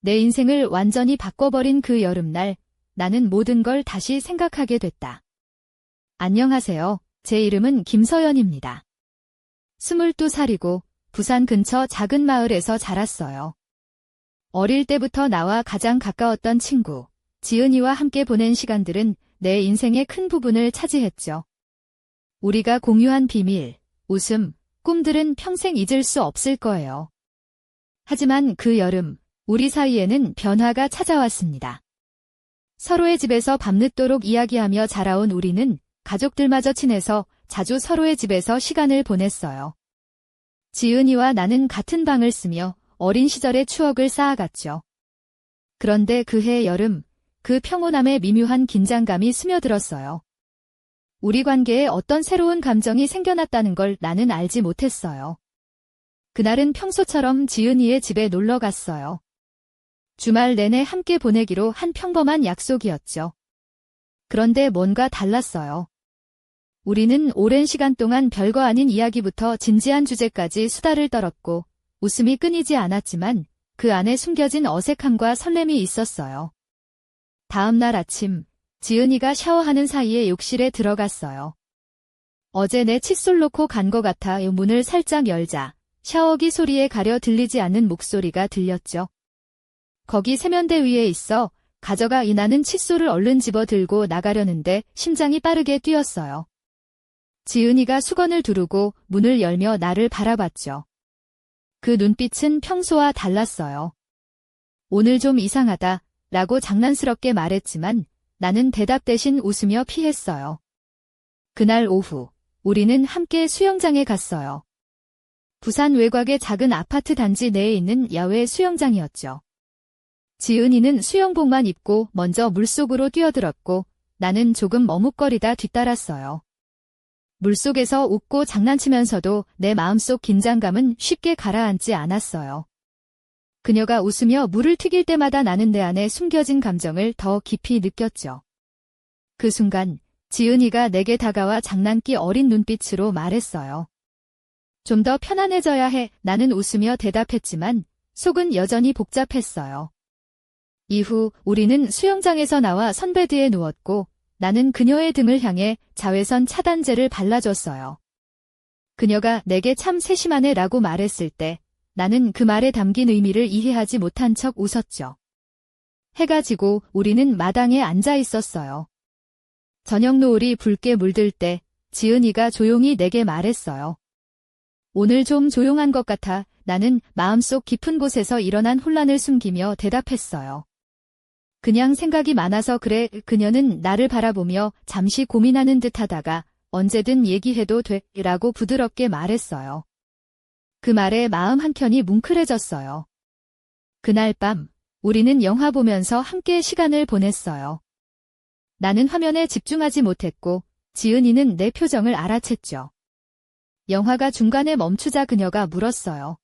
내 인생을 완전히 바꿔버린 그 여름날, 나는 모든 걸 다시 생각하게 됐다. 안녕하세요. 제 이름은 김서연입니다. 22살이고 부산 근처 작은 마을에서 자랐어요. 어릴 때부터 나와 가장 가까웠던 친구, 지은이와 함께 보낸 시간들은 내 인생의 큰 부분을 차지했죠. 우리가 공유한 비밀, 웃음, 꿈들은 평생 잊을 수 없을 거예요. 하지만 그 여름, 우리 사이에는 변화가 찾아왔습니다. 서로의 집에서 밤늦도록 이야기하며 자라온 우리는 가족들마저 친해서 자주 서로의 집에서 시간을 보냈어요. 지은이와 나는 같은 방을 쓰며 어린 시절의 추억을 쌓아갔죠. 그런데 그해 여름, 그 평온함에 미묘한 긴장감이 스며들었어요. 우리 관계에 어떤 새로운 감정이 생겨났다는 걸 나는 알지 못했어요. 그날은 평소처럼 지은이의 집에 놀러 갔어요. 주말 내내 함께 보내기로 한 평범한 약속이었죠. 그런데 뭔가 달랐어요. 우리는 오랜 시간 동안 별거 아닌 이야기부터 진지한 주제까지 수다를 떨었고 웃음이 끊이지 않았지만 그 안에 숨겨진 어색함과 설렘이 있었어요. 다음 날 아침, 지은이가 샤워하는 사이에 욕실에 들어갔어요. 어제 내 칫솔 놓고 간 것 같아 문을 살짝 열자 샤워기 소리에 가려 들리지 않는 목소리가 들렸죠. 거기 세면대 위에 있어 가져가. 나는 칫솔을 얼른 집어 들고 나가려는데 심장이 빠르게 뛰었어요. 지은이가 수건을 두르고 문을 열며 나를 바라봤죠. 그 눈빛은 평소와 달랐어요. 오늘 좀 이상하다 라고 장난스럽게 말했지만 나는 대답 대신 웃으며 피했어요. 그날 오후, 우리는 함께 수영장에 갔어요. 부산 외곽의 작은 아파트 단지 내에 있는 야외 수영장이었죠. 지은이는 수영복만 입고 먼저 물속으로 뛰어들었고 나는 조금 머뭇거리다 뒤따랐어요. 물속에서 웃고 장난치면서도 내 마음속 긴장감은 쉽게 가라앉지 않았어요. 그녀가 웃으며 물을 튀길 때마다 나는 내 안에 숨겨진 감정을 더 깊이 느꼈죠. 그 순간 지은이가 내게 다가와 장난기 어린 눈빛으로 말했어요. 좀 더 편안해져야 해. 나는 웃으며 대답했지만 속은 여전히 복잡했어요. 이후 우리는 수영장에서 나와 선베드에 누웠고 나는 그녀의 등을 향해 자외선 차단제를 발라줬어요. 그녀가 내게 참 세심하네 라고 말했을 때 나는 그 말에 담긴 의미를 이해하지 못한 척 웃었죠. 해가 지고 우리는 마당에 앉아 있었어요. 저녁 노을이 붉게 물들 때 지은이가 조용히 내게 말했어요. 오늘 좀 조용한 것 같아. 나는 마음속 깊은 곳에서 일어난 혼란을 숨기며 대답했어요. 그냥 생각이 많아서 그래. 그녀는 나를 바라보며 잠시 고민하는 듯 하다가 언제든 얘기해도 돼 라고 부드럽게 말했어요. 그 말에 마음 한켠이 뭉클해졌어요. 그날 밤 우리는 영화 보면서 함께 시간을 보냈어요. 나는 화면에 집중하지 못했고 지은이는 내 표정을 알아챘죠. 영화가 중간에 멈추자 그녀가 물었어요.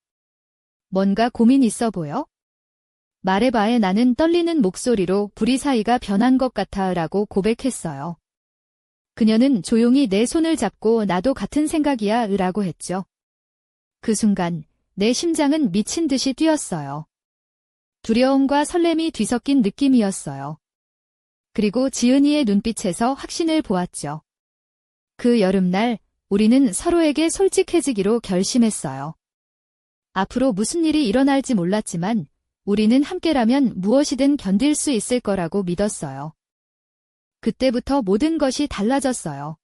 뭔가 고민 있어 보여? 말해봐에 나는 떨리는 목소리로 우리 사이가 변한 것 같아 라고 고백했어요. 그녀는 조용히 내 손을 잡고 나도 같은 생각이야 라고 했죠. 그 순간 내 심장은 미친 듯이 뛰었어요. 두려움과 설렘이 뒤섞인 느낌이었어요. 그리고 지은이의 눈빛에서 확신을 보았죠. 그 여름날 우리는 서로에게 솔직해지기로 결심했어요. 앞으로 무슨 일이 일어날지 몰랐지만 우리는 함께라면 무엇이든 견딜 수 있을 거라고 믿었어요. 그때부터 모든 것이 달라졌어요.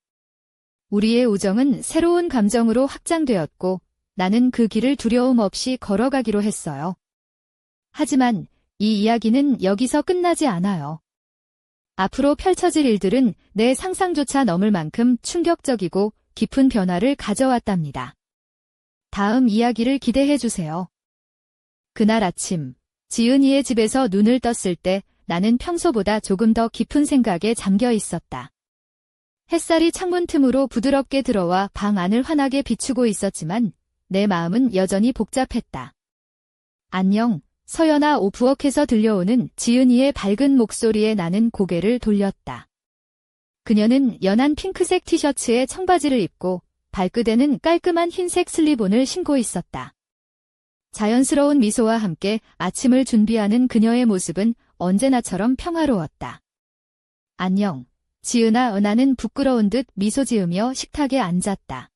우리의 우정은 새로운 감정으로 확장되었고 나는 그 길을 두려움 없이 걸어가기로 했어요. 하지만 이 이야기는 여기서 끝나지 않아요. 앞으로 펼쳐질 일들은 내 상상조차 넘을 만큼 충격적이고 깊은 변화를 가져왔답니다. 다음 이야기를 기대해 주세요. 그날 아침, 지은이의 집에서 눈을 떴을 때 나는 평소보다 조금 더 깊은 생각에 잠겨 있었다. 햇살이 창문 틈으로 부드럽게 들어와 방 안을 환하게 비추고 있었지만 내 마음은 여전히 복잡했다. 안녕, 서연아. 부엌에서 들려오는 지은이의 밝은 목소리에 나는 고개를 돌렸다. 그녀는 연한 핑크색 티셔츠에 청바지를 입고 발끝에는 깔끔한 흰색 슬리본을 신고 있었다. 자연스러운 미소와 함께 아침을 준비하는 그녀의 모습은 언제나처럼 평화로웠다. 안녕, 지은아. 나는 부끄러운 듯 미소 지으며 식탁에 앉았다.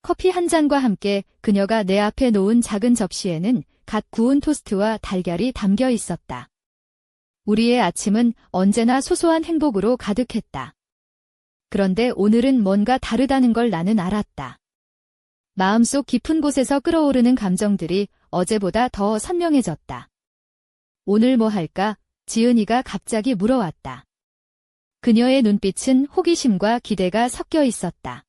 커피 한 잔과 함께 그녀가 내 앞에 놓은 작은 접시에는 갓 구운 토스트와 달걀이 담겨 있었다. 우리의 아침은 언제나 소소한 행복으로 가득했다. 그런데 오늘은 뭔가 다르다는 걸 나는 알았다. 마음속 깊은 곳에서 끓어오르는 감정들이 어제보다 더 선명해졌다. 오늘 뭐 할까? 지은이가 갑자기 물어왔다. 그녀의 눈빛은 호기심과 기대가 섞여 있었다.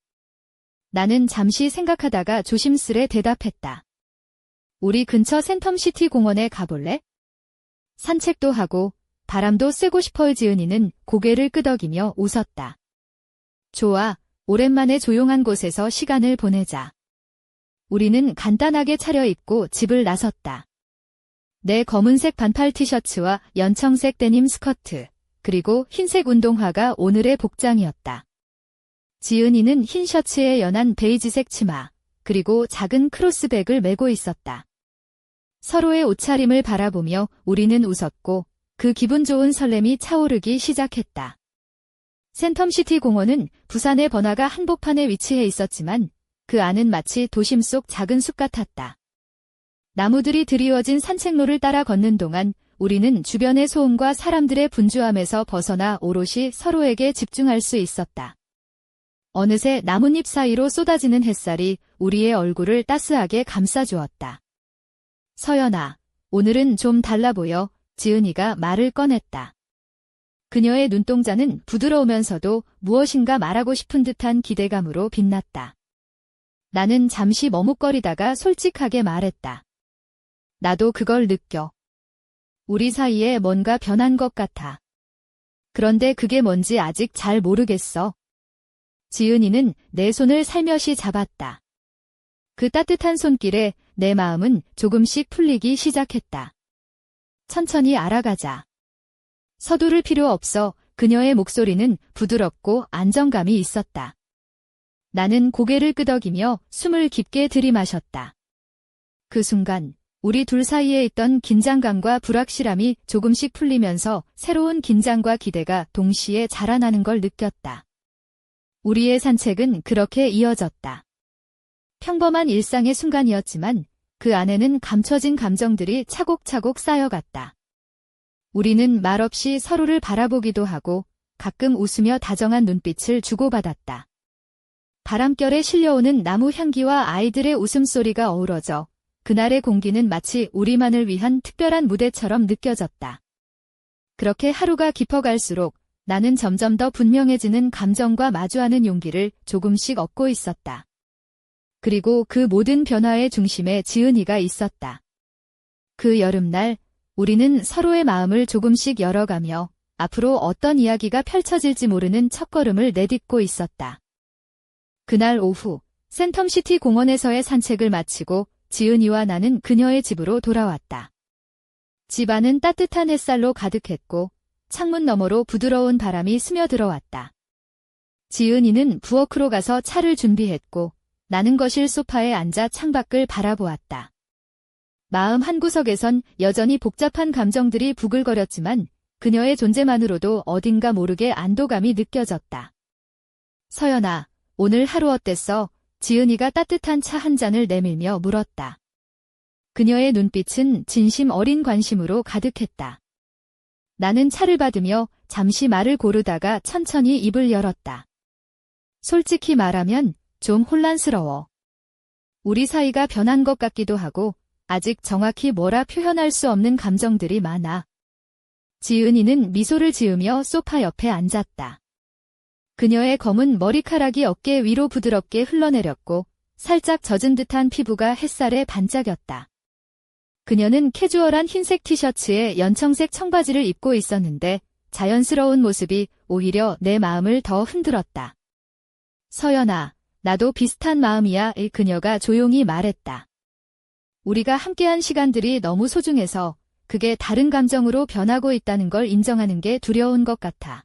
나는 잠시 생각하다가 조심스레 대답했다. 우리 근처 센텀시티 공원에 가볼래? 산책도 하고 바람도 쐬고 싶어요. 지은이는 고개를 끄덕이며 웃었다. 좋아, 오랜만에 조용한 곳에서 시간을 보내자. 우리는 간단하게 차려입고 집을 나섰다. 내 검은색 반팔 티셔츠와 연청색 데님 스커트, 그리고 흰색 운동화가 오늘의 복장이었다. 지은이는 흰 셔츠에 연한 베이지색 치마, 그리고 작은 크로스백을 메고 있었다. 서로의 옷차림을 바라보며 우리는 웃었고 그 기분 좋은 설렘이 차오르기 시작했다. 센텀시티 공원은 부산의 번화가 한복판에 위치해 있었지만 그 안은 마치 도심 속 작은 숲 같았다. 나무들이 드리워진 산책로를 따라 걷는 동안 우리는 주변의 소음과 사람들의 분주함에서 벗어나 오롯이 서로에게 집중할 수 있었다. 어느새 나뭇잎 사이로 쏟아지는 햇살이 우리의 얼굴을 따스하게 감싸주었다. 서연아, 오늘은 좀 달라 보여. 지은이가 말을 꺼냈다. 그녀의 눈동자는 부드러우면서도 무엇인가 말하고 싶은 듯한 기대감으로 빛났다. 나는 잠시 머뭇거리다가 솔직하게 말했다. 나도 그걸 느껴. 우리 사이에 뭔가 변한 것 같아. 그런데 그게 뭔지 아직 잘 모르겠어. 지은이는 내 손을 살며시 잡았다. 그 따뜻한 손길에 내 마음은 조금씩 풀리기 시작했다. 천천히 알아가자. 서두를 필요 없어. 그녀의 목소리는 부드럽고 안정감이 있었다. 나는 고개를 끄덕이며 숨을 깊게 들이마셨다. 그 순간 우리 둘 사이에 있던 긴장감과 불확실함이 조금씩 풀리면서 새로운 긴장과 기대가 동시에 자라나는 걸 느꼈다. 우리의 산책은 그렇게 이어졌다. 평범한 일상의 순간이었지만 그 안에는 감춰진 감정들이 차곡차곡 쌓여갔다. 우리는 말없이 서로를 바라보기도 하고 가끔 웃으며 다정한 눈빛을 주고받았다. 바람결에 실려오는 나무 향기와 아이들의 웃음소리가 어우러져 그날의 공기는 마치 우리만을 위한 특별한 무대처럼 느껴졌다. 그렇게 하루가 깊어갈수록 나는 점점 더 분명해지는 감정과 마주하는 용기를 조금씩 얻고 있었다. 그리고 그 모든 변화의 중심에 지은이가 있었다. 그 여름날 우리는 서로의 마음을 조금씩 열어가며 앞으로 어떤 이야기가 펼쳐질지 모르는 첫걸음을 내딛고 있었다. 그날 오후 센텀시티 공원에서의 산책을 마치고 지은이와 나는 그녀의 집으로 돌아왔다. 집 안은 따뜻한 햇살로 가득했고 창문 너머로 부드러운 바람이 스며들어왔다. 지은이는 부엌으로 가서 차를 준비했고 나는 거실 소파에 앉아 창밖을 바라보았다. 마음 한구석에선 여전히 복잡한 감정들이 부글거렸지만 그녀의 존재만으로도 어딘가 모르게 안도감이 느껴졌다. 서연아, 오늘 하루 어땠어? 지은이가 따뜻한 차 한 잔을 내밀며 물었다. 그녀의 눈빛은 진심 어린 관심으로 가득했다. 나는 차를 받으며 잠시 말을 고르다가 천천히 입을 열었다. 솔직히 말하면 좀 혼란스러워. 우리 사이가 변한 것 같기도 하고 아직 정확히 뭐라 표현할 수 없는 감정들이 많아. 지은이는 미소를 지으며 소파 옆에 앉았다. 그녀의 검은 머리카락이 어깨 위로 부드럽게 흘러내렸고 살짝 젖은 듯한 피부가 햇살에 반짝였다. 그녀는 캐주얼한 흰색 티셔츠에 연청색 청바지를 입고 있었는데 자연스러운 모습이 오히려 내 마음을 더 흔들었다. 서연아, 나도 비슷한 마음이야. 그녀가 조용히 말했다. 우리가 함께한 시간들이 너무 소중해서 그게 다른 감정으로 변하고 있다는 걸 인정하는 게 두려운 것 같아.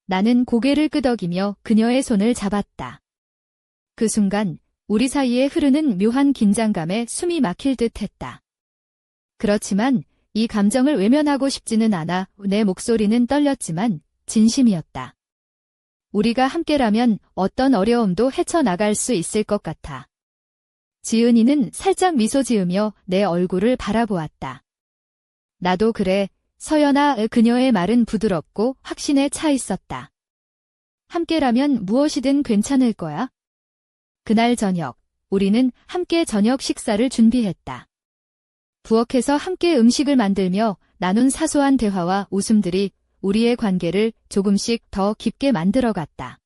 나는 고개를 끄덕이며 그녀의 손을 잡았다. 그 순간 우리 사이에 흐르는 묘한 긴장감에 숨이 막힐 듯 했다. 그렇지만 이 감정을 외면하고 싶지는 않아. 내 목소리는 떨렸지만 진심이었다. 우리가 함께라면 어떤 어려움도 헤쳐나갈 수 있을 것 같아. 지은이는 살짝 미소 지으며 내 얼굴을 바라보았다. 나도 그래. 서연아. 그녀의 말은 부드럽고 확신에 차 있었다. 함께라면 무엇이든 괜찮을 거야. 그날 저녁, 우리는 함께 저녁 식사를 준비했다. 부엌에서 함께 음식을 만들며 나눈 사소한 대화와 웃음들이 우리의 관계를 조금씩 더 깊게 만들어갔다.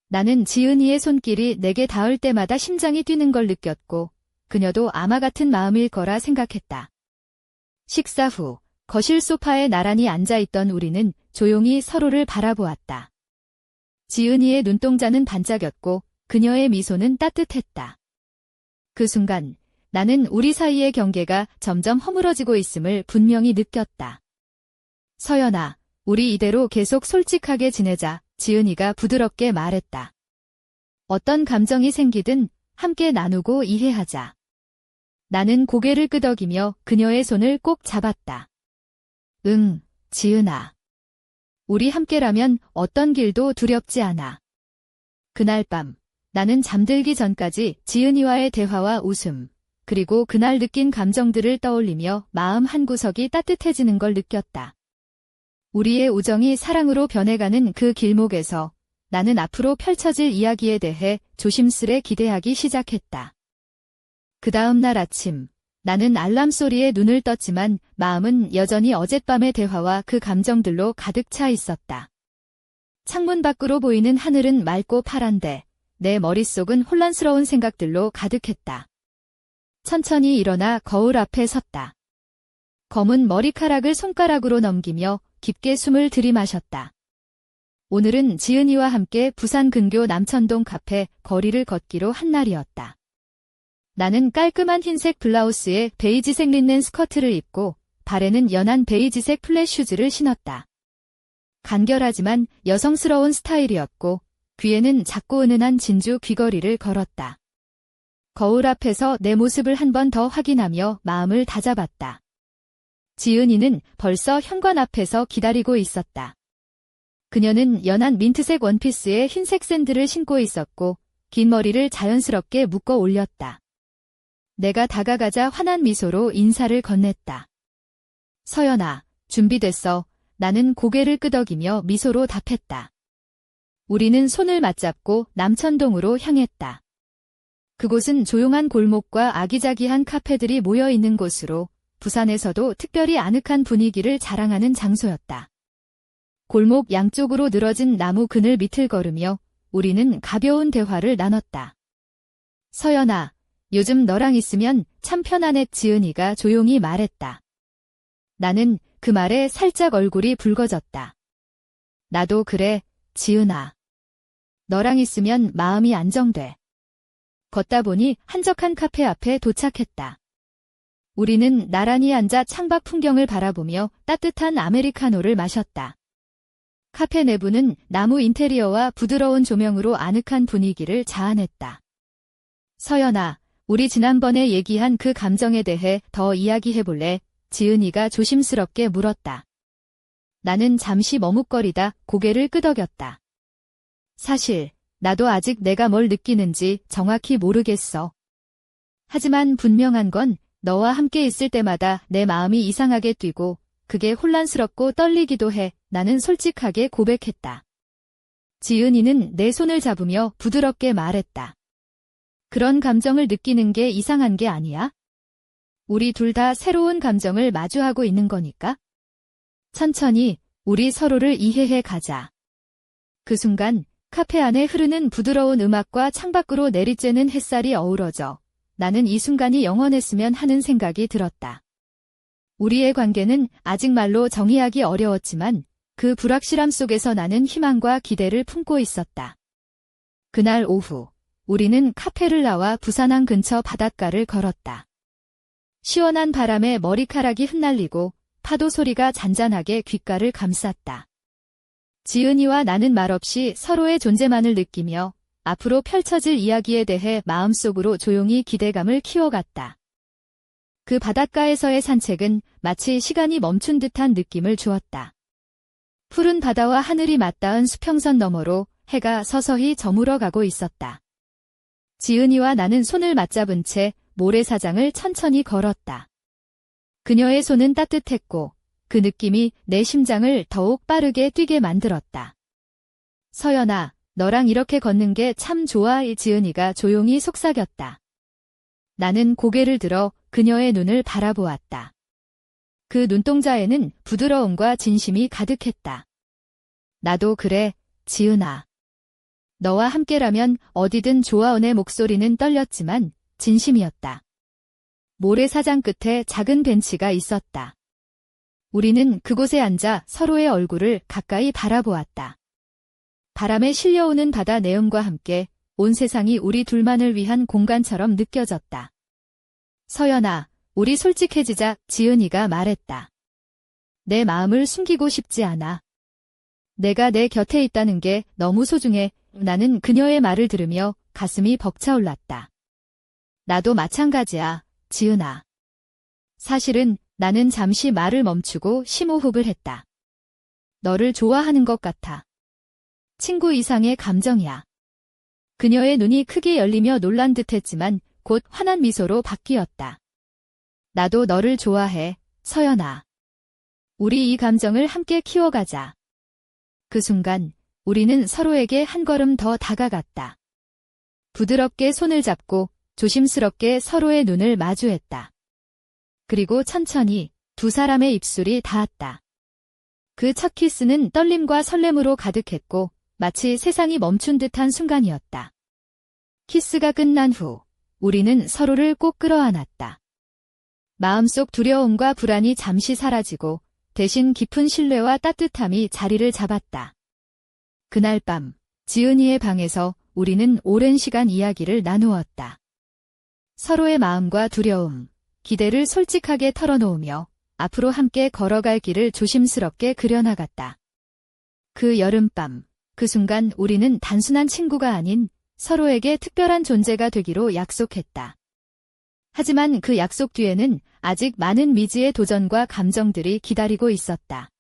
나는 지은이의 손길이 내게 닿을 때마다 심장이 뛰는 걸 느꼈고 그녀도 아마 같은 마음일 거라 생각했다. 식사 후 거실 소파에 나란히 앉아있던 우리는 조용히 서로를 바라보았다. 지은이의 눈동자는 반짝였고 그녀의 미소는 따뜻했다. 그 순간 나는 우리 사이의 경계가 점점 허물어지고 있음을 분명히 느꼈다. 서연아, 우리 이대로 계속 솔직하게 지내자. 지은이가 부드럽게 말했다. 어떤 감정이 생기든 함께 나누고 이해하자. 나는 고개를 끄덕이며 그녀의 손을 꼭 잡았다. 응, 지은아. 우리 함께라면 어떤 길도 두렵지 않아. 그날 밤, 나는 잠들기 전까지 지은이와의 대화와 웃음, 그리고 그날 느낀 감정들을 떠올리며 마음 한구석이 따뜻해지는 걸 느꼈다. 우리의 우정이 사랑으로 변해가는 그 길목에서 나는 앞으로 펼쳐질 이야기에 대해 조심스레 기대하기 시작했다. 그 다음 날 아침, 나는 알람 소리에 눈을 떴지만 마음은 여전히 어젯밤의 대화와 그 감정들로 가득 차 있었다. 창문 밖으로 보이는 하늘은 맑고 파란데 내 머릿속은 혼란스러운 생각들로 가득했다. 천천히 일어나 거울 앞에 섰다. 검은 머리카락을 손가락으로 넘기며 깊게 숨을 들이마셨다. 오늘은 지은이와 함께 부산 근교 남천동 카페 거리를 걷기로 한 날이었다. 나는 깔끔한 흰색 블라우스에 베이지색 린넨 스커트를 입고 발에는 연한 베이지색 플랫 슈즈를 신었다. 간결하지만 여성스러운 스타일이었고 귀에는 작고 은은한 진주 귀걸이를 걸었다. 거울 앞에서 내 모습을 한 번 더 확인하며 마음을 다잡았다. 지은이는 벌써 현관 앞에서 기다리고 있었다. 그녀는 연한 민트색 원피스에 흰색 샌들을 신고 있었고 긴 머리를 자연스럽게 묶어 올렸다. 내가 다가가자 환한 미소로 인사를 건넸다. 서연아, 준비됐어. 나는 고개를 끄덕이며 미소로 답했다. 우리는 손을 맞잡고 남천동으로 향했다. 그곳은 조용한 골목과 아기자기한 카페들이 모여 있는 곳으로 부산에서도 특별히 아늑한 분위기를 자랑하는 장소였다. 골목 양쪽으로 늘어진 나무 그늘 밑을 걸으며 우리는 가벼운 대화를 나눴다. 서연아, 요즘 너랑 있으면 참 편안해. 지은이가 조용히 말했다. 나는 그 말에 살짝 얼굴이 붉어졌다. 나도 그래, 지은아. 너랑 있으면 마음이 안정돼. 걷다 보니 한적한 카페 앞에 도착했다. 우리는 나란히 앉아 창밖 풍경을 바라보며 따뜻한 아메리카노를 마셨다. 카페 내부는 나무 인테리어와 부드러운 조명으로 아늑한 분위기를 자아냈다. 서연아, 우리 지난번에 얘기한 그 감정에 대해 더 이야기해볼래? 지은이가 조심스럽게 물었다. 나는 잠시 머뭇거리다 고개를 끄덕였다. 사실 나도 아직 내가 뭘 느끼는지 정확히 모르겠어. 하지만 분명한 건 너와 함께 있을 때마다 내 마음이 이상하게 뛰고 그게 혼란스럽고 떨리기도 해. 나는 솔직하게 고백했다. 지은이는 내 손을 잡으며 부드럽게 말했다. 그런 감정을 느끼는 게 이상한 게 아니야? 우리 둘 다 새로운 감정을 마주하고 있는 거니까? 천천히 우리 서로를 이해해 가자. 그 순간 카페 안에 흐르는 부드러운 음악과 창밖으로 내리쬐는 햇살이 어우러져 나는 이 순간이 영원했으면 하는 생각이 들었다. 우리의 관계는 아직 말로 정의하기 어려웠지만 그 불확실함 속에서 나는 희망과 기대를 품고 있었다. 그날 오후 우리는 카페를 나와 부산항 근처 바닷가를 걸었다. 시원한 바람에 머리카락이 흩날리고 파도 소리가 잔잔하게 귓가를 감쌌다. 지은이와 나는 말없이 서로의 존재만을 느끼며 앞으로 펼쳐질 이야기에 대해 마음속으로 조용히 기대감을 키워갔다. 그 바닷가에서의 산책은 마치 시간이 멈춘 듯한 느낌을 주었다. 푸른 바다와 하늘이 맞닿은 수평선 너머로 해가 서서히 저물어가고 있었다. 지은이와 나는 손을 맞잡은 채 모래사장을 천천히 걸었다. 그녀의 손은 따뜻했고 그 느낌이 내 심장을 더욱 빠르게 뛰게 만들었다. 서연아, 너랑 이렇게 걷는 게 참 좋아. 지은이가 조용히 속삭였다. 나는 고개를 들어 그녀의 눈을 바라보았다. 그 눈동자에는 부드러움과 진심이 가득했다. 나도 그래, 지은아. 너와 함께라면 어디든 좋아. 내 목소리는 떨렸지만 진심이었다. 모래사장 끝에 작은 벤치가 있었다. 우리는 그곳에 앉아 서로의 얼굴을 가까이 바라보았다. 바람에 실려오는 바다 내음과 함께 온 세상이 우리 둘만을 위한 공간처럼 느껴졌다. 서연아, 우리 솔직해지자. 지은이가 말했다. 내 마음을 숨기고 싶지 않아. 내가 내 곁에 있다는 게 너무 소중해. 나는 그녀의 말을 들으며 가슴이 벅차올랐다. 나도 마찬가지야, 지은아. 사실은 나는 잠시 말을 멈추고 심호흡을 했다. 너를 좋아하는 것 같아. 친구 이상의 감정이야. 그녀의 눈이 크게 열리며 놀란 듯했지만 곧 환한 미소로 바뀌었다. 나도 너를 좋아해, 서연아. 우리 이 감정을 함께 키워가자. 그 순간 우리는 서로에게 한 걸음 더 다가갔다. 부드럽게 손을 잡고 조심스럽게 서로의 눈을 마주했다. 그리고 천천히 두 사람의 입술이 닿았다. 그 첫 키스는 떨림과 설렘으로 가득했고 마치 세상이 멈춘 듯한 순간이었다. 키스가 끝난 후 우리는 서로를 꼭 끌어안았다. 마음속 두려움과 불안이 잠시 사라지고 대신 깊은 신뢰와 따뜻함이 자리를 잡았다. 그날 밤 지은이의 방에서 우리는 오랜 시간 이야기를 나누었다. 서로의 마음과 두려움, 기대를 솔직하게 털어놓으며 앞으로 함께 걸어갈 길을 조심스럽게 그려나갔다. 그 여름밤, 그 순간 우리는 단순한 친구가 아닌 서로에게 특별한 존재가 되기로 약속했다. 하지만 그 약속 뒤에는 아직 많은 미지의 도전과 감정들이 기다리고 있었다.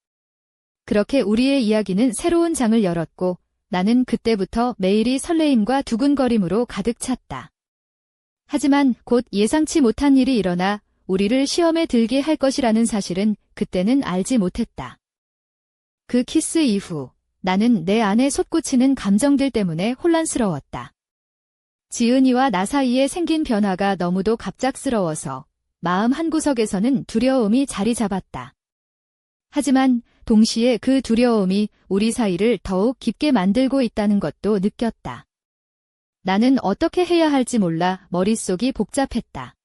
그렇게 우리의 이야기는 새로운 장을 열었고 나는 그때부터 매일이 설레임과 두근거림으로 가득 찼다. 하지만 곧 예상치 못한 일이 일어나 우리를 시험에 들게 할 것이라는 사실은 그때는 알지 못했다. 그 키스 이후 나는 내 안에 솟구치는 감정들 때문에 혼란스러웠다. 지은이와 나 사이에 생긴 변화가 너무도 갑작스러워서 마음 한구석에서는 두려움이 자리 잡았다. 하지만 동시에 그 두려움이 우리 사이를 더욱 깊게 만들고 있다는 것도 느꼈다. 나는 어떻게 해야 할지 몰라 머릿속이 복잡했다.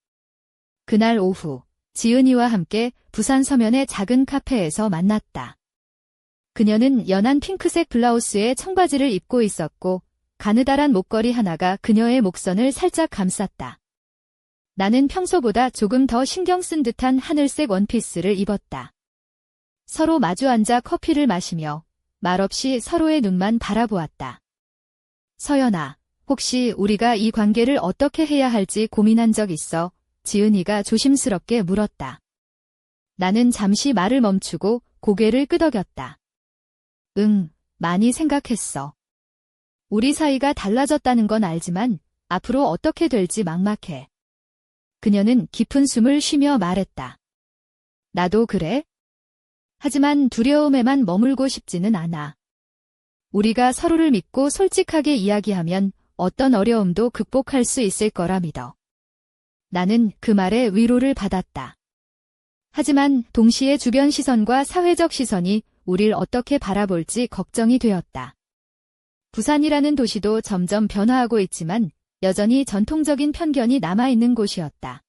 그날 오후 지은이와 함께 부산 서면의 작은 카페에서 만났다. 그녀는 연한 핑크색 블라우스에 청바지를 입고 있었고 가느다란 목걸이 하나가 그녀의 목선을 살짝 감쌌다. 나는 평소보다 조금 더 신경 쓴 듯한 하늘색 원피스를 입었다. 서로 마주 앉아 커피를 마시며 말없이 서로의 눈만 바라보았다. 서연아, 혹시 우리가 이 관계를 어떻게 해야 할지 고민한 적 있어? 지은이가 조심스럽게 물었다. 나는 잠시 말을 멈추고 고개를 끄덕였다. 응, 많이 생각했어. 우리 사이가 달라졌다는 건 알지만 앞으로 어떻게 될지 막막해. 그녀는 깊은 숨을 쉬며 말했다. 나도 그래? 하지만 두려움에만 머물고 싶지는 않아. 우리가 서로를 믿고 솔직하게 이야기하면 어떤 어려움도 극복할 수 있을 거라 믿어. 나는 그 말에 위로를 받았다. 하지만 동시에 주변 시선과 사회적 시선이 우릴 어떻게 바라볼지 걱정이 되었다. 부산이라는 도시도 점점 변화하고 있지만 여전히 전통적인 편견이 남아있는 곳이었다.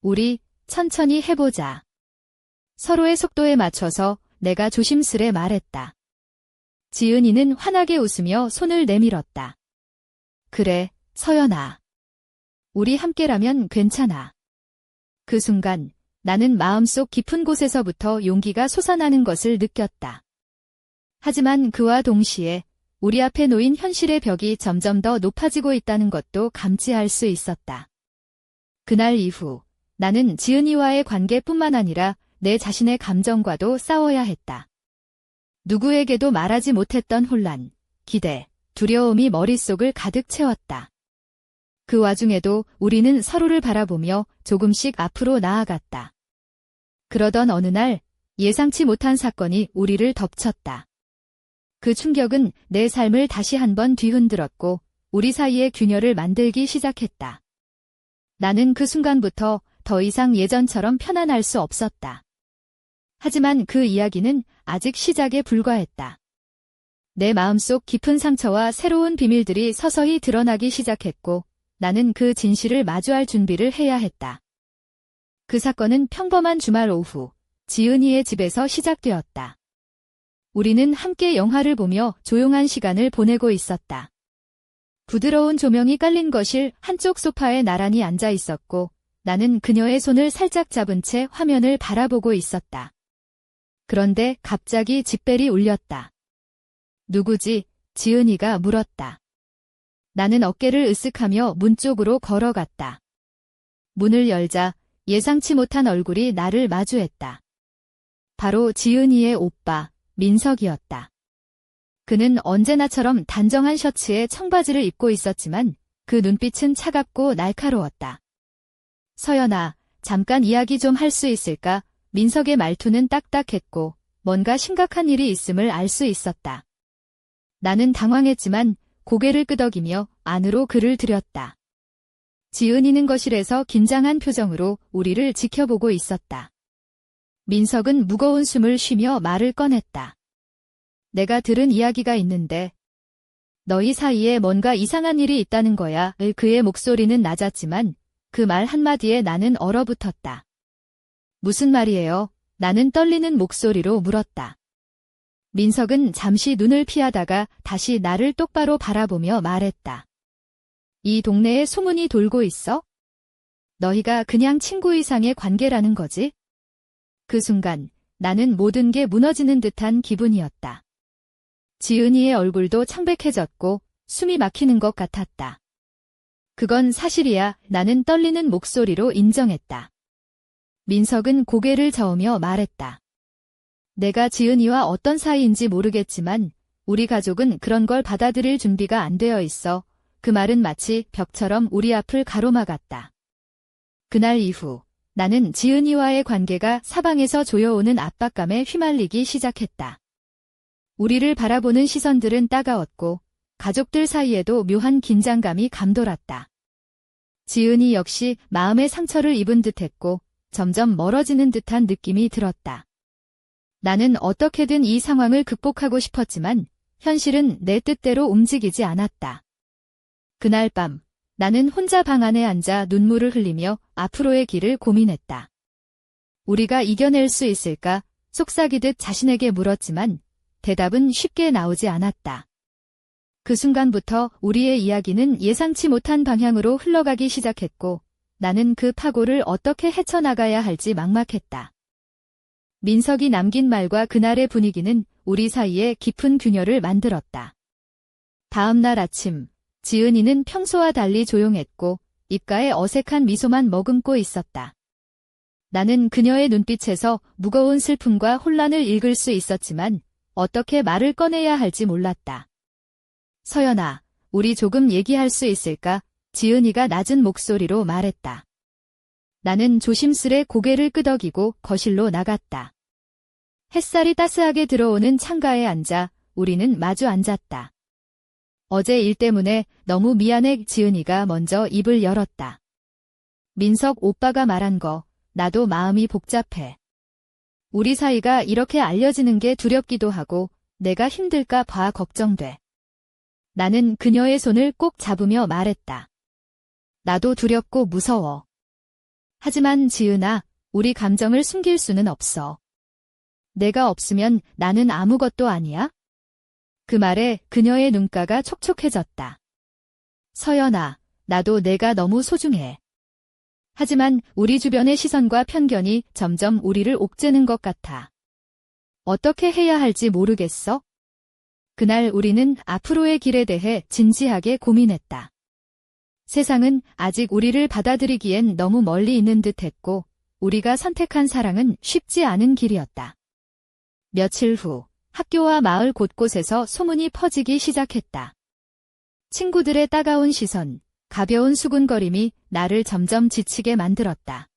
우리 천천히 해보자. 서로의 속도에 맞춰서 내가 조심스레 말했다. 지은이는 환하게 웃으며 손을 내밀었다. 그래, 서연아. 우리 함께라면 괜찮아. 그 순간 나는 마음속 깊은 곳에서부터 용기가 솟아나는 것을 느꼈다. 하지만 그와 동시에 우리 앞에 놓인 현실의 벽이 점점 더 높아지고 있다는 것도 감지할 수 있었다. 그날 이후 나는 지은이와의 관계뿐만 아니라 내 자신의 감정과도 싸워야 했다. 누구에게도 말하지 못했던 혼란, 기대, 두려움이 머릿속을 가득 채웠다. 그 와중에도 우리는 서로를 바라보며 조금씩 앞으로 나아갔다. 그러던 어느 날 예상치 못한 사건이 우리를 덮쳤다. 그 충격은 내 삶을 다시 한번 뒤흔들었고 우리 사이의 균열을 만들기 시작했다. 나는 그 순간부터 더 이상 예전처럼 편안할 수 없었다. 하지만 그 이야기는 아직 시작에 불과했다. 내 마음속 깊은 상처와 새로운 비밀들이 서서히 드러나기 시작했고 나는 그 진실을 마주할 준비를 해야 했다. 그 사건은 평범한 주말 오후 지은이의 집에서 시작되었다. 우리는 함께 영화를 보며 조용한 시간을 보내고 있었다. 부드러운 조명이 깔린 거실 한쪽 소파에 나란히 앉아 있었고 나는 그녀의 손을 살짝 잡은 채 화면을 바라보고 있었다. 그런데 갑자기 집벨이 울렸다. 누구지? 지은이가 물었다. 나는 어깨를 으쓱하며 문 쪽으로 걸어갔다. 문을 열자 예상치 못한 얼굴이 나를 마주했다. 바로 지은이의 오빠, 민석이었다. 그는 언제나처럼 단정한 셔츠에 청바지를 입고 있었지만 그 눈빛은 차갑고 날카로웠다. 서연아, 잠깐 이야기 좀 할 수 있을까? 민석의 말투는 딱딱했고 뭔가 심각한 일이 있음을 알 수 있었다. 나는 당황했지만 고개를 끄덕이며 안으로 그를 들였다. 지은이는 거실에서 긴장한 표정으로 우리를 지켜보고 있었다. 민석은 무거운 숨을 쉬며 말을 꺼냈다. 내가 들은 이야기가 있는데 너희 사이에 뭔가 이상한 일이 있다는 거야. 그의 목소리는 낮았지만 그 말 한마디에 나는 얼어붙었다. 무슨 말이에요? 나는 떨리는 목소리로 물었다. 민석은 잠시 눈을 피하다가 다시 나를 똑바로 바라보며 말했다. 이 동네에 소문이 돌고 있어? 너희가 그냥 친구 이상의 관계라는 거지? 그 순간 나는 모든 게 무너지는 듯한 기분이었다. 지은이의 얼굴도 창백해졌고 숨이 막히는 것 같았다. 그건 사실이야. 나는 떨리는 목소리로 인정했다. 민석은 고개를 저으며 말했다. 내가 지은이와 어떤 사이인지 모르겠지만 우리 가족은 그런 걸 받아들일 준비가 안 되어 있어. 그 말은 마치 벽처럼 우리 앞을 가로막았다. 그날 이후 나는 지은이와의 관계가 사방에서 조여오는 압박감에 휘말리기 시작했다. 우리를 바라보는 시선들은 따가웠고 가족들 사이에도 묘한 긴장감이 감돌았다. 지은이 역시 마음의 상처를 입은 듯했고 점점 멀어지는 듯한 느낌이 들었다. 나는 어떻게든 이 상황을 극복하고 싶었지만 현실은 내 뜻대로 움직이지 않았다. 그날 밤 나는 혼자 방 안에 앉아 눈물을 흘리며 앞으로의 길을 고민했다. 우리가 이겨낼 수 있을까? 속삭이듯 자신에게 물었지만 대답은 쉽게 나오지 않았다. 그 순간부터 우리의 이야기는 예상치 못한 방향으로 흘러가기 시작했고 나는 그 파고를 어떻게 헤쳐나가야 할지 막막했다. 민석이 남긴 말과 그날의 분위기는 우리 사이에 깊은 균열을 만들었다. 다음 날 아침, 지은이는 평소와 달리 조용했고 입가에 어색한 미소만 머금고 있었다. 나는 그녀의 눈빛에서 무거운 슬픔과 혼란을 읽을 수 있었지만 어떻게 말을 꺼내야 할지 몰랐다. 서연아, 우리 조금 얘기할 수 있을까? 지은이가 낮은 목소리로 말했다. 나는 조심스레 고개를 끄덕이고 거실로 나갔다. 햇살이 따스하게 들어오는 창가에 앉아 우리는 마주 앉았다. 어제 일 때문에 너무 미안해. 지은이가 먼저 입을 열었다. 민석 오빠가 말한 거 나도 마음이 복잡해. 우리 사이가 이렇게 알려지는 게 두렵기도 하고 내가 힘들까 봐 걱정돼. 나는 그녀의 손을 꼭 잡으며 말했다. 나도 두렵고 무서워. 하지만 지은아, 우리 감정을 숨길 수는 없어. 내가 없으면 나는 아무것도 아니야? 그 말에 그녀의 눈가가 촉촉해졌다. 서연아, 나도 내가 너무 소중해. 하지만 우리 주변의 시선과 편견이 점점 우리를 옥죄는 것 같아. 어떻게 해야 할지 모르겠어? 그날 우리는 앞으로의 길에 대해 진지하게 고민했다. 세상은 아직 우리를 받아들이기엔 너무 멀리 있는 듯했고 우리가 선택한 사랑은 쉽지 않은 길이었다. 며칠 후 학교와 마을 곳곳에서 소문이 퍼지기 시작했다. 친구들의 따가운 시선, 가벼운 수군거림이 나를 점점 지치게 만들었다.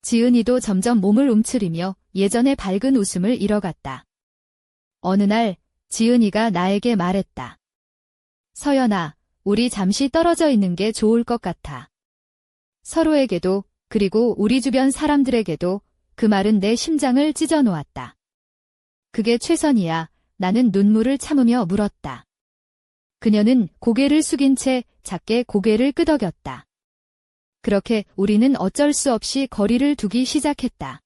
지은이도 점점 몸을 움츠리며 예전의 밝은 웃음을 잃어갔다. 어느 날 지은이가 나에게 말했다. 서연아, 우리 잠시 떨어져 있는 게 좋을 것 같아. 서로에게도 그리고 우리 주변 사람들에게도 그 말은 내 심장을 찢어 놓았다. 그게 최선이야. 나는 눈물을 참으며 물었다. 그녀는 고개를 숙인 채 작게 고개를 끄덕였다. 그렇게 우리는 어쩔 수 없이 거리를 두기 시작했다.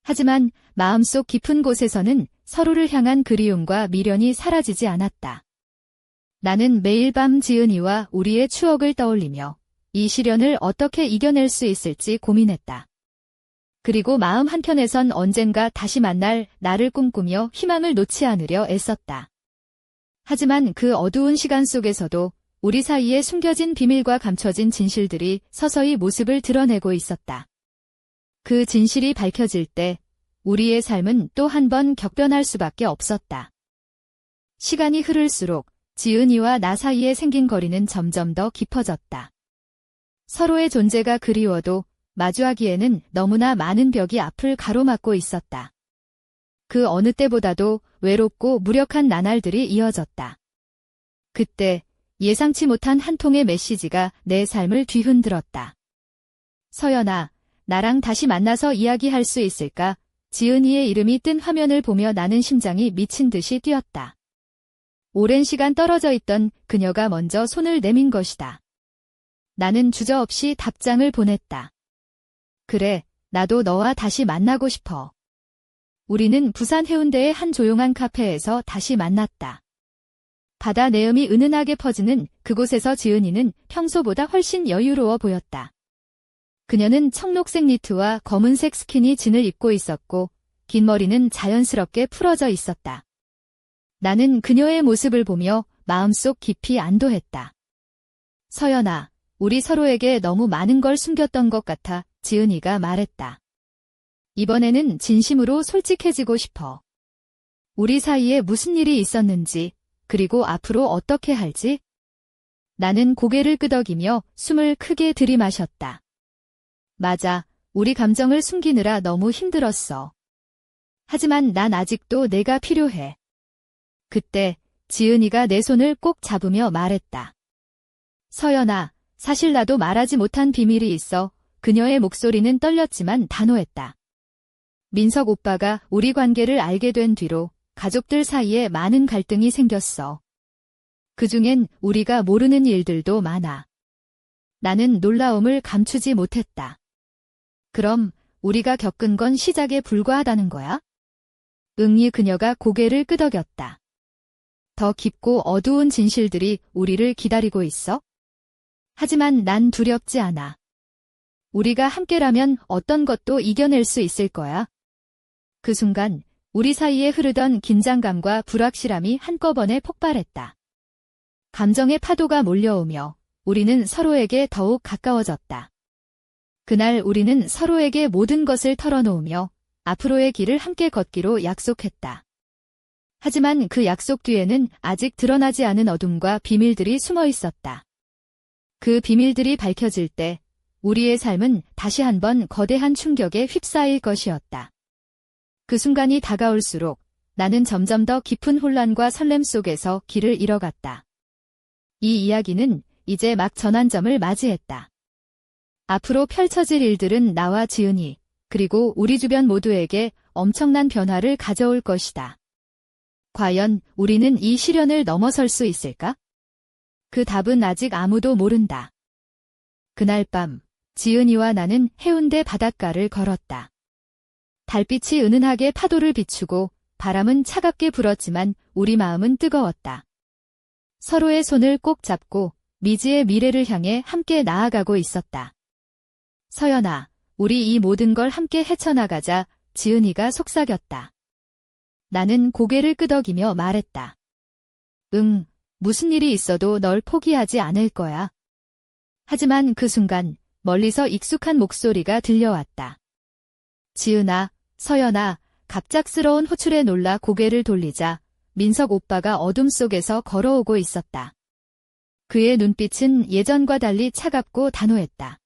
하지만 마음속 깊은 곳에서는 서로를 향한 그리움과 미련이 사라지지 않았다. 나는 매일 밤 지은이와 우리의 추억을 떠올리며 이 시련을 어떻게 이겨낼 수 있을지 고민했다. 그리고 마음 한켠에선 언젠가 다시 만날 나를 꿈꾸며 희망을 놓지 않으려 애썼다. 하지만 그 어두운 시간 속에서도 우리 사이에 숨겨진 비밀과 감춰진 진실들이 서서히 모습을 드러내고 있었다. 그 진실이 밝혀질 때 우리의 삶은 또 한 번 격변할 수밖에 없었다. 시간이 흐를수록 지은이와 나 사이에 생긴 거리는 점점 더 깊어졌다. 서로의 존재가 그리워도 마주하기에는 너무나 많은 벽이 앞을 가로막고 있었다. 그 어느 때보다도 외롭고 무력한 나날들이 이어졌다. 그때 예상치 못한 한 통의 메시지가 내 삶을 뒤흔들었다. 서연아, 나랑 다시 만나서 이야기할 수 있을까? 지은이의 이름이 뜬 화면을 보며 나는 심장이 미친 듯이 뛰었다. 오랜 시간 떨어져 있던 그녀가 먼저 손을 내민 것이다. 나는 주저없이 답장을 보냈다. 그래, 나도 너와 다시 만나고 싶어. 우리는 부산 해운대의 한 조용한 카페에서 다시 만났다. 바다 내음이 은은하게 퍼지는 그곳에서 지은이는 평소보다 훨씬 여유로워 보였다. 그녀는 청록색 니트와 검은색 스키니진을 입고 있었고 긴 머리는 자연스럽게 풀어져 있었다. 나는 그녀의 모습을 보며 마음속 깊이 안도했다. 서연아, 우리 서로에게 너무 많은 걸 숨겼던 것 같아 지은이가 말했다. 이번에는 진심으로 솔직해지고 싶어. 우리 사이에 무슨 일이 있었는지, 그리고 앞으로 어떻게 할지? 나는 고개를 끄덕이며 숨을 크게 들이마셨다. 맞아, 우리 감정을 숨기느라 너무 힘들었어. 하지만 난 아직도 내가 필요해. 그때 지은이가 내 손을 꼭 잡으며 말했다. 서연아, 사실 나도 말하지 못한 비밀이 있어. 그녀의 목소리는 떨렸지만 단호했다. 민석 오빠가 우리 관계를 알게 된 뒤로 가족들 사이에 많은 갈등이 생겼어. 그중엔 우리가 모르는 일들도 많아. 나는 놀라움을 감추지 못했다. 그럼 우리가 겪은 건 시작에 불과하다는 거야? 응이 그녀가 고개를 끄덕였다. 더 깊고 어두운 진실들이 우리를 기다리고 있어? 하지만 난 두렵지 않아. 우리가 함께라면 어떤 것도 이겨낼 수 있을 거야. 그 순간 우리 사이에 흐르던 긴장감과 불확실함이 한꺼번에 폭발했다. 감정의 파도가 몰려오며 우리는 서로에게 더욱 가까워졌다. 그날 우리는 서로에게 모든 것을 털어놓으며 앞으로의 길을 함께 걷기로 약속했다. 하지만 그 약속 뒤에는 아직 드러나지 않은 어둠과 비밀들이 숨어 있었다. 그 비밀들이 밝혀질 때 우리의 삶은 다시 한번 거대한 충격에 휩싸일 것이었다. 그 순간이 다가올수록 나는 점점 더 깊은 혼란과 설렘 속에서 길을 잃어갔다. 이 이야기는 이제 막 전환점을 맞이했다. 앞으로 펼쳐질 일들은 나와 지은이, 그리고 우리 주변 모두에게 엄청난 변화를 가져올 것이다. 과연 우리는 이 시련을 넘어설 수 있을까? 그 답은 아직 아무도 모른다. 그날 밤, 지은이와 나는 해운대 바닷가를 걸었다. 달빛이 은은하게 파도를 비추고 바람은 차갑게 불었지만 우리 마음은 뜨거웠다. 서로의 손을 꼭 잡고 미지의 미래를 향해 함께 나아가고 있었다. 서연아, 우리 이 모든 걸 함께 헤쳐나가자. 지은이가 속삭였다. 나는 고개를 끄덕이며 말했다. 응, 무슨 일이 있어도 널 포기하지 않을 거야. 하지만 그 순간 멀리서 익숙한 목소리가 들려왔다. 지은아, 서연아, 갑작스러운 호출에 놀라 고개를 돌리자 민석 오빠가 어둠 속에서 걸어오고 있었다. 그의 눈빛은 예전과 달리 차갑고 단호했다.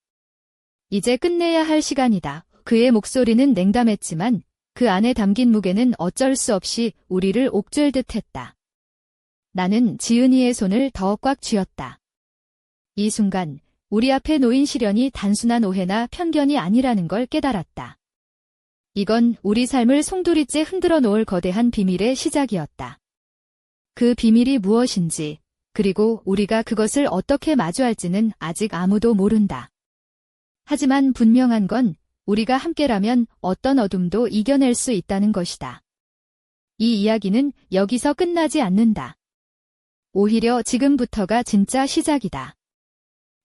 이제 끝내야 할 시간이다. 그의 목소리는 냉담했지만 그 안에 담긴 무게는 어쩔 수 없이 우리를 옥죄듯 했다. 나는 지은이의 손을 더 꽉 쥐었다. 이 순간 우리 앞에 놓인 시련이 단순한 오해나 편견이 아니라는 걸 깨달았다. 이건 우리 삶을 송두리째 흔들어 놓을 거대한 비밀의 시작이었다. 그 비밀이 무엇인지, 그리고 우리가 그것을 어떻게 마주할지는 아직 아무도 모른다. 하지만 분명한 건 우리가 함께라면 어떤 어둠도 이겨낼 수 있다는 것이다. 이 이야기는 여기서 끝나지 않는다. 오히려 지금부터가 진짜 시작이다.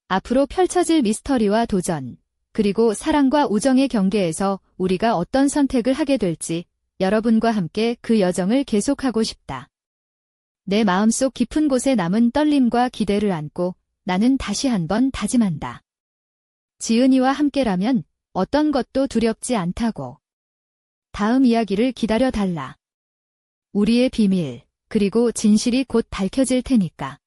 앞으로 펼쳐질 미스터리와 도전, 그리고 사랑과 우정의 경계에서 우리가 어떤 선택을 하게 될지 여러분과 함께 그 여정을 계속하고 싶다. 내 마음속 깊은 곳에 남은 떨림과 기대를 안고 나는 다시 한번 다짐한다. 지은이와 함께라면 어떤 것도 두렵지 않다고. 다음 이야기를 기다려 달라. 우리의 비밀, 그리고 진실이 곧 밝혀질 테니까.